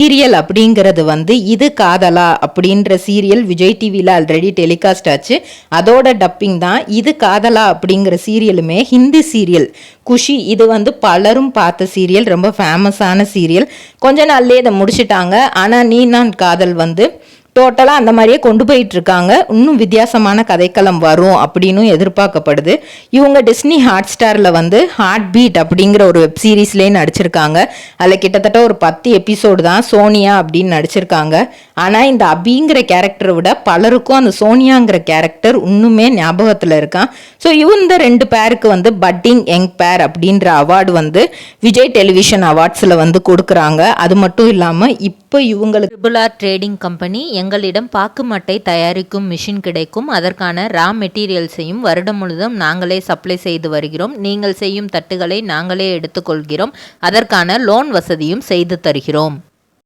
Serial அப்படிங்கிறது வந்து இது காதலா அப்படின்ற சீரியல் விஜய் டிவியில் ஆல்ரெடி டெலிகாஸ்ட் ஆச்சு. அதோட டப்பிங் தான் இது காதலா அப்படிங்கிற சீரியலுமே. ஹிந்தி சீரியல் குஷி, இது வந்து பலரும் பார்த்த சீரியல், ரொம்ப ஃபேமஸான சீரியல். கொஞ்ச நாள்லேயே இதை முடிச்சிட்டாங்க. ஆனால் நீ நான் காதல் வந்து டோட்டலாக அந்த மாதிரியே கொண்டு போயிட்டு இருக்காங்க. இன்னும் வித்தியாசமான கதைக்களம் வரும் அப்படின்னு எதிர்பார்க்கப்படுது. இவங்க டிஸ்னி ஹாட் ஸ்டாரில் வந்து ஹார்ட் பீட் அப்படிங்கிற ஒரு வெப் சீரீஸ்லேயே நடிச்சிருக்காங்க. அதில் கிட்டத்தட்ட ஒரு 10 எபிசோடு தான் சோனியா அப்படின்னு நடிச்சிருக்காங்க. ஆனால் இந்த அபிங்கிற கேரக்டரை விட பலருக்கும் அந்த சோனியாங்கிற கேரக்டர் இன்னுமே ஞாபகத்தில் இருக்கான். ஸோ இந்த 2 பேருக்கு வந்து பட்டிங் யங் பேர் அப்படின்ற அவார்டு வந்து விஜய் டெலிவிஷன் அவார்ட்ஸில் வந்து கொடுக்குறாங்க. அது மட்டும் இல்லாமல் இப்போ இவங்களுக்கு ட்ரிபிள் ட்ரேடிங் கம்பெனி எங்களிடம் பாக்கு மட்டை தயாரிக்கும் மிஷின் கிடைக்கும். அதற்கான ரா மெட்டீரியல்ஸையும் வருடம் முழுதும் நாங்களே சப்ளை செய்து வருகிறோம். நீங்கள் செய்யும் தட்டுகளை நாங்களே எடுத்துக்கொள்கிறோம். அதற்கான லோன் வசதியும் செய்து தருகிறோம்.